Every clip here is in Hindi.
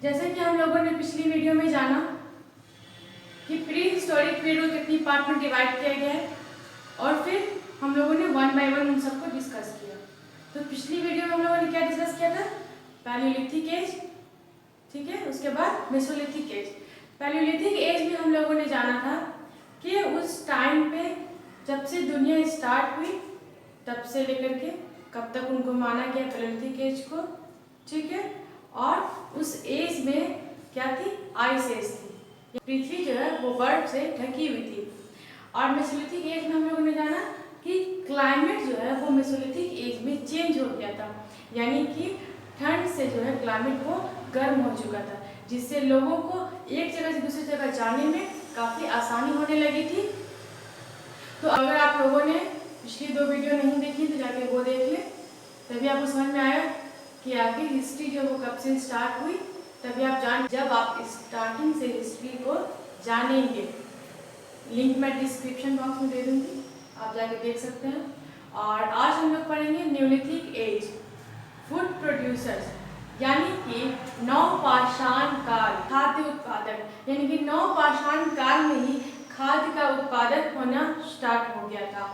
जैसे कि हम लोगों ने पिछली वीडियो में जाना कि प्री हिस्टोरिक पीरियड को कितनी पार्ट में डिवाइड किया गया है और फिर हम लोगों ने वन बाय वन उन सबको डिस्कस किया। तो पिछली वीडियो में हम लोगों ने क्या डिस्कस किया था? पैलियोलिथिक एज, ठीक है, उसके बाद मेसोलिथिक एज। पैलियोलिथिक एज में हम लोगों ने जाना था कि उस टाइम पे जब से दुनिया स्टार्ट हुई तब से लेकर के कब तक उनको माना गया पैलियोलिथिक एज को, ठीक है। और उस एज में क्या थी? आइस एज थी, पृथ्वी जो है वो बर्फ से ढकी हुई थी। और मेसोलिथिक एज में हम लोगों ने जाना कि क्लाइमेट जो है वो मेसोलिथिक एज में चेंज हो गया था, यानी कि ठंड से जो है क्लाइमेट वो गर्म हो चुका था, जिससे लोगों को एक जगह से दूसरी जगह जाने में काफ़ी आसानी होने लगी थी। तो अगर आप लोगों ने पिछली दो वीडियो नहीं देखी तो जाके वो देख ले, तभी आपको समझ में आया कि आखिर हिस्ट्री जो वो कब से स्टार्ट हुई। तभी आप जब आप स्टार्टिंग से हिस्ट्री को जानेंगे। लिंक मैं डिस्क्रिप्शन बॉक्स में दे दूंगी, आप जाके देख सकते हैं। और आज हम लोग पढ़ेंगे न्यूलिथिक एज, फूड प्रोड्यूसर्स, यानी कि नवपाषाण काल, खाद्य उत्पादन, यानी कि नवपाषाण काल में ही खाद्य का उत्पादन होना स्टार्ट हो गया था,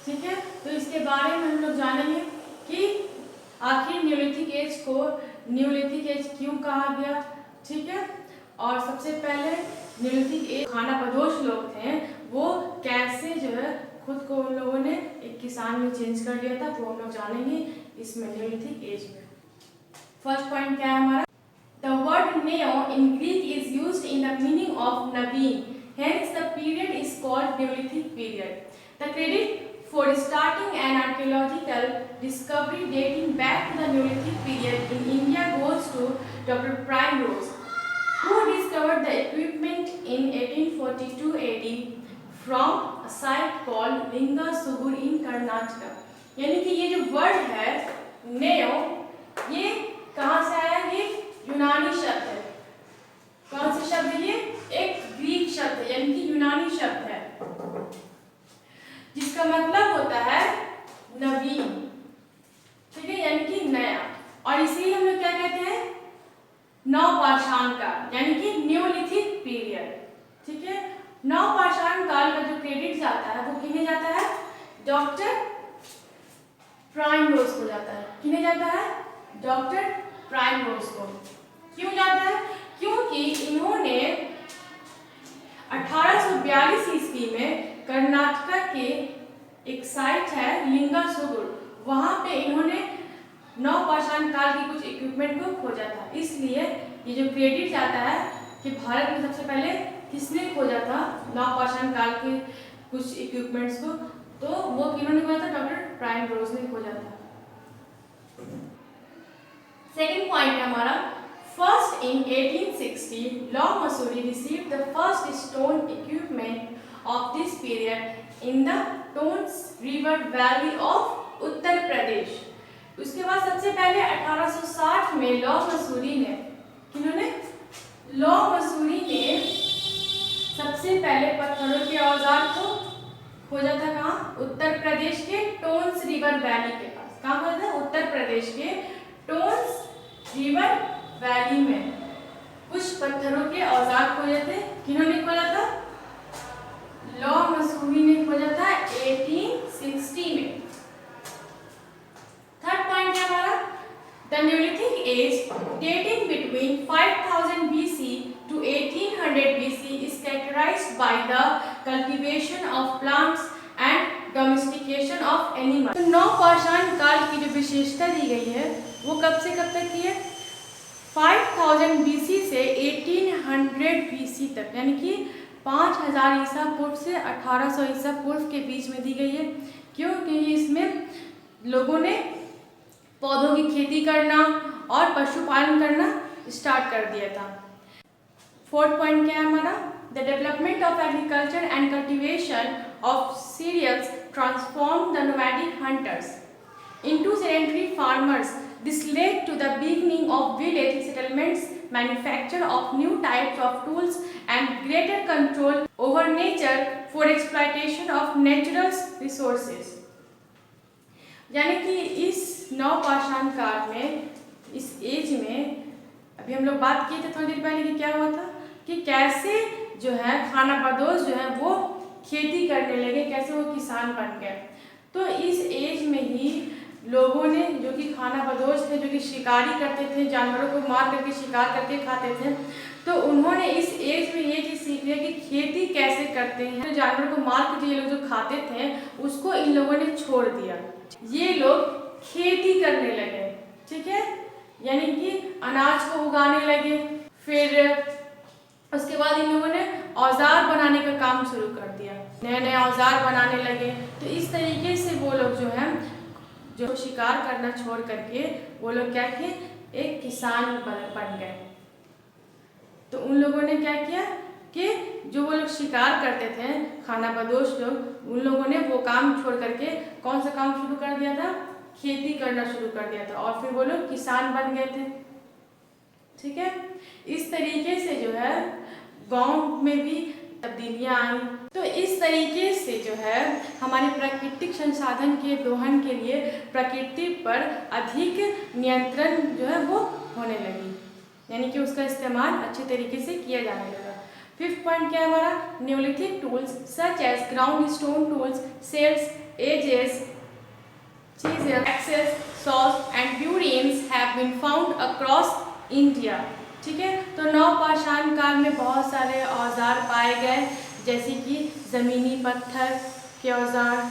ठीक है। तो इसके बारे में हम लोग जानेंगे कि आखिर न्यूलिथिक एज को न्यूलिथिक एज क्यों कहा गया, ठीक है। और सबसे पहले न्यूलिथिक एज खानाबदोश लोग थे, वो कैसे जो है खुद को उन लोगों ने एक किसान में चेंज कर लिया था, वो हम लोग जानेंगे इसमें न्यूलिथिक एज में। फर्स्ट पॉइंट क्या है हमारा? The word neo in Greek is used in the meaning of naveen, hence the period is called Neolithic period. The credit for starting an archaeological discovery dating back to the Neolithic period in India goes to Dr. Primrose, who discovered the equipment in 1842 AD from a site called Linga Sugur in Karnataka. यानी कि ये जो वर्ड है नेओ, ये कहाँ से आया? ये यूनानी शब्द है। कौन सा शब्द है ये? एक ग्रीक शब्द है, यानी कि यूनानी शब्द है, जिसका मतलब होता है नवीन, ठीक है, यानी कि नया। और इसे हम लोग क्या कहते हैं? नवपाषाण काल, यानी कि न्यूलिथिक पीरियड, ठीक है। नवपाषाण काल का जो क्रेडिट जाता है वो किन्हें जाता है? डॉक्टर प्राइमरोज को जाता है। किन्हें जाता है? डॉक्टर प्राइमरोज को। क्यों जाता है? क्योंकि इन्होंने 1842 ईस्वी में कर्नाटका के एक साइट है लिंगा सुगुर, वहां पे इन्होंने नवपाषाण काल की कुछ इक्विपमेंट को खोजा था। इसलिए ये जो क्रेडिट जाता है कि भारत में सबसे पहले किसने खोजा था नवपाषाण काल के कुछ इक्विपमेंट्स को, तो वो किन्होंने खोजा था? डॉक्टर प्राइमरोज ने खोजा था। सेकेंड पॉइंट है हमारा, first in 1860 Le Mesurier received the first stone equipment of this period in the Tons river valley of Uttar Pradesh. उसके बाद सबसे पहले 1860 में लॉ मसूरी ने, किन्होंने? लॉ मसूरी ने सबसे पहले पत्थरों के औजार को खोजा था। कहाँ? उत्तर प्रदेश के टोन्स रिवर वैली के पास। कहाँ खोजा था? उत्तर प्रदेश के टोन्स रिवर वैली में कुछ पत्थरों के औजार खोजे थे। किन्होंने खोजा था? लॉ मसूरी ने खोजा था 1860 में। थर्ड पॉइंट है हमारा, the neolithic age dating between 5000 BC to 1800 BC is characterized by the cultivation of plants and domestication of animals. तो नवपाषाण काल की जो विशेषता दी गई है वो कब से कब तक की है? 5000 BC से 1800 BC तक, यानी कि 5000 ईसा पूर्व से 1800 ईसा पूर्व के बीच में दी गई है। क्योंकि इसमें लोगों ने पौधों की खेती करना और पशुपालन करना स्टार्ट कर दिया था। फोर्थ पॉइंट क्या है हमारा? The development of agriculture and cultivation of cereals transform the nomadic hunters into sedentary farmers. This led to the beginning of village settlements, manufacture of new types of tools, and greater control over nature for exploitation of natural resources. यानी कि इस नवपाषाण काल में, इस एज में, अभी हम लोग बात किए थे थोड़ी देर पहले कि क्या हुआ था कि कैसे जो है खानाबदोश जो है वो खेती करने लगे, कैसे वो किसान बन गए। तो इस एज में ही लोगों ने जो कि खानाबदोश थे, जो कि शिकारी करते थे, जानवरों को मार करके शिकार करके खाते थे, तो उन्होंने इस एज में ये चीज़ सीख लिया कि खेती कैसे करते हैं। तो जानवरों को मार के ये लोग जो खाते थे उसको इन लोगों ने छोड़ दिया, ये लोग खेती करने लगे, ठीक है, यानी कि अनाज को उगाने लगे। फिर उसके बाद इन लोगों ने औजार बनाने का काम शुरू कर दिया, नए नए औजार बनाने लगे। तो इस तरीके से वो लोग जो है जो शिकार करना छोड़ करके वो लोग क्या किए, एक किसान बन गए। तो उन लोगों ने क्या किया कि जो वो लोग शिकार करते थे खानाबदोश लोग, उन लोगों ने वो काम छोड़ करके कौन सा काम शुरू कर दिया था, खेती करना शुरू कर दिया था, और फिर वो लोग किसान बन गए थे, ठीक है। इस तरीके से जो है गांव में भी तब्दीलियां आई। तो इस तरीके से जो है हमारे प्राकृतिक संसाधन के दोहन के लिए प्रकृति पर अधिक नियंत्रण जो है वो होने लगी, यानी कि उसका इस्तेमाल अच्छे तरीके से किया जाने लगा। फिफ्थ पॉइंट क्या है हमारा, neolithic tools such as ground stone tools, celts, adzes, chisels, axes, saws and burins have been found across India। ठीक है, तो नवपाषाण काल में बहुत सारे औजार पाए गए, जैसे कि जमीनी पत्थर के औजार,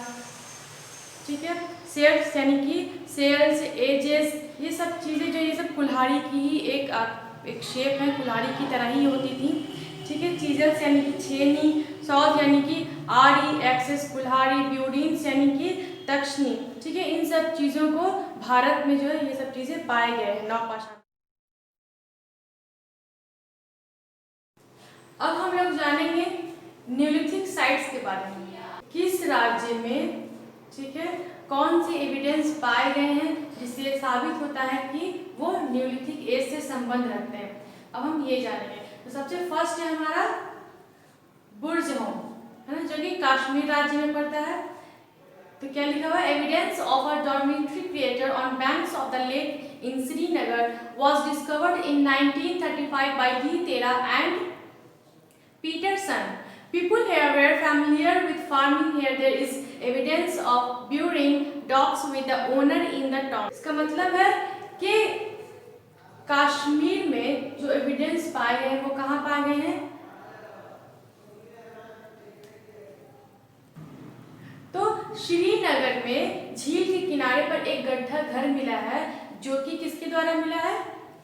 ठीक है, सेल्स यानी कि सेल्स, एजेस, ये सब चीज़ें जो ये सब कुल्हाड़ी की ही एक शेप है, कुल्हाड़ी की तरह ही होती थी, ठीक है। चीजल्स यानी कि छेनी, सॉज यानी कि आरी, एक्सेस कुल्हाड़ी, ब्यूरिन्स यानी कि तक्षनी, ठीक है। इन सब चीज़ों को भारत में जो है ये सब चीज़ें पाए गए हैं नवपाषाण। अब हम लोग जानेंगे न्यूलिथिक साइट्स के बारे में, किस राज्य में, ठीक है, कौन सी एविडेंस पाए गए हैं जिससे साबित होता है कि वो न्यूलिथिक एज से संबंध रखते हैं। अब हम ये जानेंगे। तो सबसे फर्स्ट है हमारा बुर्जहोम, है ना, जो कि कश्मीर राज्य में पड़ता है। तो क्या लिखा हुआ है, evidence of a dormitory creator on banks of the lake in Srinagar was discovered in 1935 by De Terra and Paterson. People here were familiar with farming here. There is evidence of burying dogs with the owner in the town। इसका मतलब है कि कश्मीर में जो एविडेंस पाए गए हैं वो कहाँ पाए गए हैं, तो श्रीनगर में झील के किनारे पर एक गड्ढा घर मिला है, जो कि किसके द्वारा मिला है,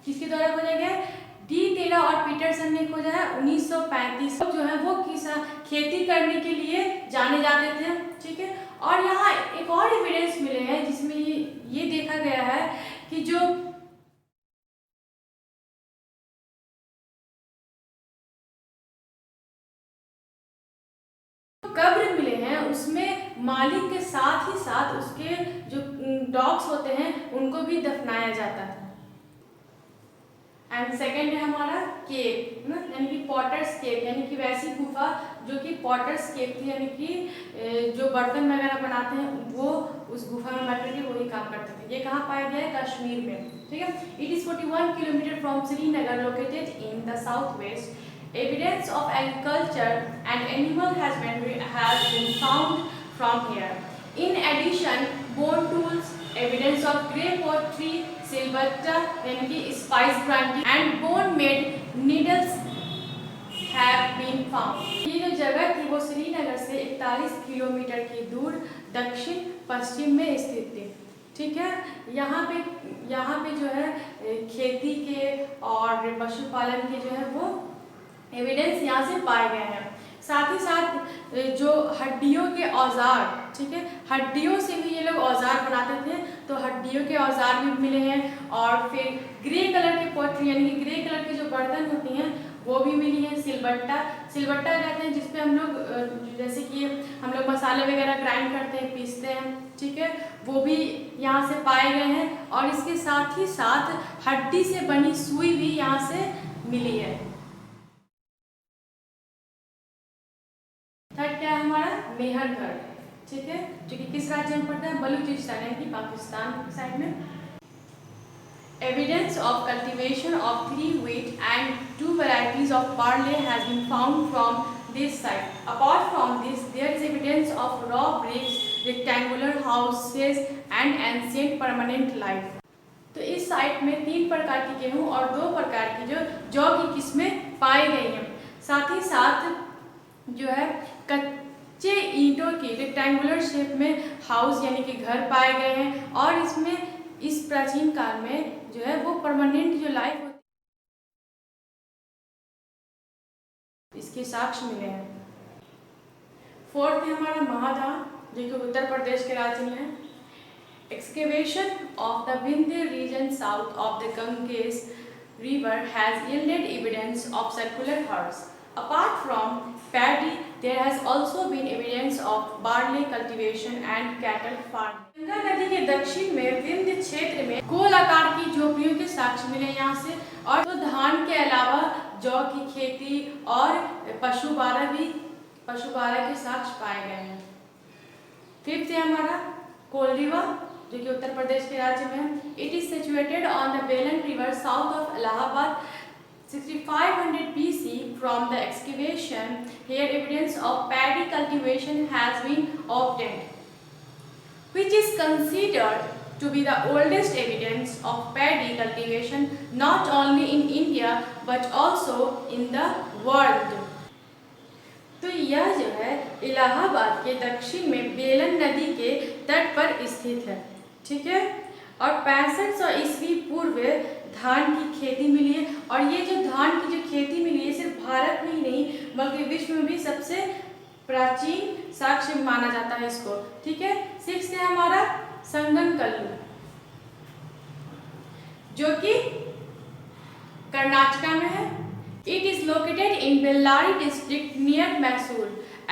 किसके द्वारा खोजा गया है, डी तेरा और पीटरसन ने खोजा है 1935। जो है वो खेती करने के लिए जाने जाते थे, ठीक है। और यहाँ एक और एविडेंस मिले हैं जिसमें ये देखा गया है कि जो कब्र मिले हैं उसमें मालिक के साथ ही साथ उसके जो डॉग्स होते हैं उनको भी दफनाया जाता था। एंड सेकेंड है हमारा केव, ना, यानी कि पॉटर्स केव, यानी कि वैसी गुफा जो कि पॉटर्स केव थी, यानी कि जो बर्तन वगैरह बनाते हैं वो उस गुफा में बैठ करके वही काम करते थे। ये कहाँ पाया गया है, कश्मीर में, ठीक है। It is 41 kilometre from Srinagar, located in the south west. Evidence of agriculture and animal husbandry has been found from here. In addition, bone tools, evidence of grey pottery, silverta, यानी कि spice grinding and bone-made needles have been found। ये जो जगह थी वो श्रीनगर से 41 किलोमीटर की दूर दक्षिण पश्चिम में स्थित थी, ठीक है। यहाँ पे जो है खेती के और पशुपालन के जो है वो एविडेंस यहाँ से पाए गए हैं। साथ ही साथ जो हड्डियों के औजार, ठीक है, हड्डियों से भी ये लोग औजार बनाते थे, तो हड्डियों के औजार भी मिले हैं। और फिर ग्रे कलर के पॉटरी, यानी कि ग्रे कलर के जो बर्तन होती हैं वो भी मिली हैं। सिलबट्टा कहते हैं जिसपे हम लोग जैसे कि हम लोग मसाले वगैरह ग्राइंड करते हैं, पीसते हैं, ठीक है, वो भी यहाँ से पाए गए हैं। और इसके साथ ही साथ हड्डी से बनी सुई भी यहाँ से मिली है। थर्ड क्या है हमारा, मेहरगढ़, ठीक है, जो कि किस राज्य में पड़ता है, बलूचिस्तान यानी कि पाकिस्तान साइड में। Evidence of cultivation of 3 way of barley has been found from this site. Apart from this, there is evidence of raw bricks, rectangular houses and ancient permanent life. तो इस साइट में 3 प्रकार की गेहूं और 2 प्रकार की जौ की किस्में पाई गई हैं। साथ ही साथ जो है कच्चे ईंटों की रेक्टेंगुलर शेप में हाउस यानी कि घर पाए गए हैं और इसमें इस प्राचीन काल में जो है वो परमानेंट जो लाइफ होती इसके साक्ष्य मिले हैं। फोर्थ है हमारा महादा जो कि उत्तर प्रदेश के राज्य में है। Excavation of the Vindhya region south of the Ganges river has yielded evidence of circular herds. Apart from paddy, there has also been evidence of barley cultivation and cattle farming. Ganga नदी के दक्षिण में विंध्य क्षेत्र में गोल आकार की झोपड़ियों के साक्ष्य मिले यहाँ से, और तो धान के अलावा जौ की खेती और पशुपालन के साक्ष्य पाए गए हैं। फिफ्थ है हमारा कोलरीवा जो कि उत्तर प्रदेश के राज्य में। It is situated on the Belan river south of Allahabad 6500 BC. From the excavation here evidence of paddy cultivation has been obtained, which is considered to be the oldest evidence of paddy cultivation not only in India but also in the world. तो यह जो है इलाहाबाद के दक्षिण में बेलन नदी के तट पर स्थित है, ठीक है। और 6500 ईस्वी पूर्व धान की खेती मिली है, और ये जो धान की जो खेती मिली है सिर्फ भारत में ही नहीं बल्कि विश्व में भी सबसे प्राचीन साक्ष्य माना जाता है इसको, ठीक है। 6 है हमारा संगनकल्लू जो कि कर्नाटका में है। It is located in Bellary district near Mysore.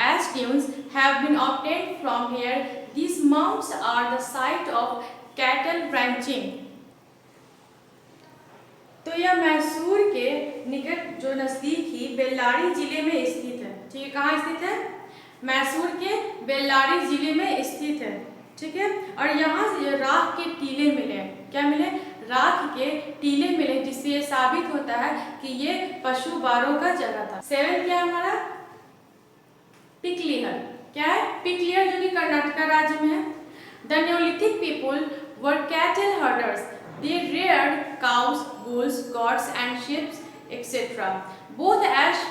As dunes have been obtained from here, these mounds are the site of cattle ranching. तो यह मैसूर के निकट जो नजदीक ही बेल्लारी जिले में स्थित है, ठीक है। कहाँ स्थित है? मैसूर के बेल्लारी जिले में स्थित है, ठीक है। और यहाँ से राख के टीले मिले, क्या मिले? राख के टीले मिले, जिससे ये साबित होता है कि ये पशु बारों का जगह था। 7 क्या है हमारा? पिकलिहर। क्या है? पिकलिहर जो कि कर्नाटका राज्य में है। The Neolithic people were cattle herders, they reared cows, bulls, goats and sheep etc. Both ash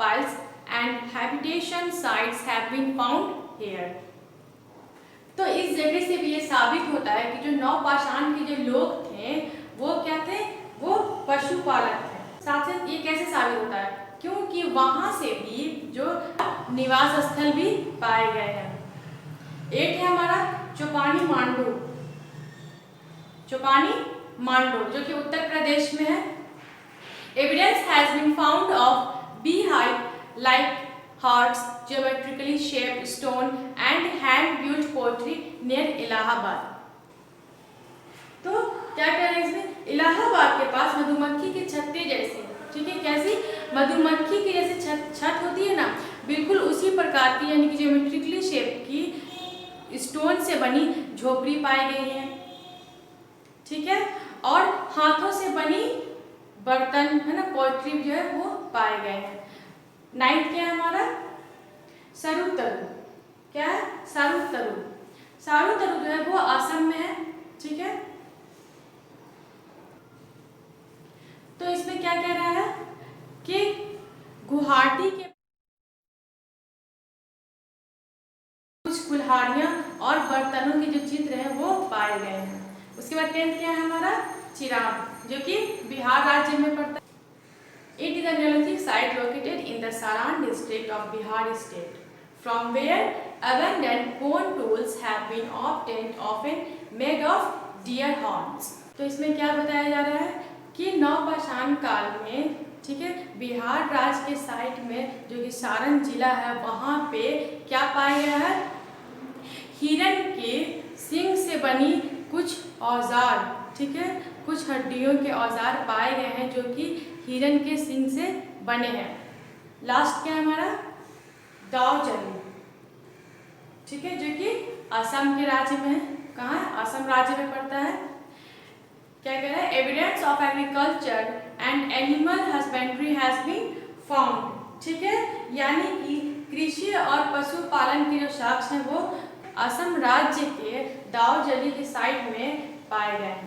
piles and habitation sites have been found here. तो इस जगह से भी ये साबित होता है कि जो नवपाषाण के जो लोग थे वो क्या थे? वो पशुपालक थे। साथ ही ये कैसे साबित होता है? क्योंकि वहां से भी जो निवास स्थल भी पाए गए हैं। 8 है हमारा चौपानी मांडू, चौपानी मांडू जो कि उत्तर प्रदेश में है। Evidence has been found of beehive like hearts, geometrically shaped stone and hand built pottery near Allahabad. तो क्या कह रहे हैं इसमें? इलाहाबाद के पास मधुमक्खी के छत्ते जैसे, ठीक है, कैसी? मधुमक्खी की जैसे छत होती है ना, बिल्कुल उसी प्रकार की यानी कि ज्योमेट्रिकली शेप की स्टोन से बनी झोपड़ी पाई गई है, ठीक है। और हाथों से बनी बर्तन है ना, पोट्री जो है वो पाए गए हैं। 9 क्या है हमारा? सारुतरु। क्या है? सारुतरु। सारुतरु जो है वो असम में है, ठीक है। तो इसमें क्या कह रहा है कि गुवाहाटी के कुछ कुल्हाड़ियां और बर्तनों के जो चित्र हैं वो पाए गए हैं। उसके बाद 10 क्या है हमारा? चिराम जो कि बिहार राज्य में पड़ता है। It is a Neolithic site located in the Saran district of Bihar state, from where abundant bone tools have been obtained, often made of deer horns. तो इसमें क्या बताया जा रहा है कि नवपाषाण काल में, ठीक है, बिहार राज्य के साइट में जो कि सारण जिला है वहाँ पे क्या पाया गया है? हिरण के सींग से बनी कुछ औजार, ठीक है, कुछ हड्डियों के औजार पाए गए हैं जो कि हिरण के सींग से बने हैं। लास्ट क्या है हमारा? दावचरी, ठीक है, जो कि असम के राज्य में, कहाँ है? असम राज्य में पड़ता है। क्या कह रहा है? Evidence of agriculture and animal husbandry has been found, ठीक है, यानी कि कृषि और पशुपालन के जो साक्ष्य हैं वो असम राज्य के दाउ जैली की साइट में पाए गए हैं।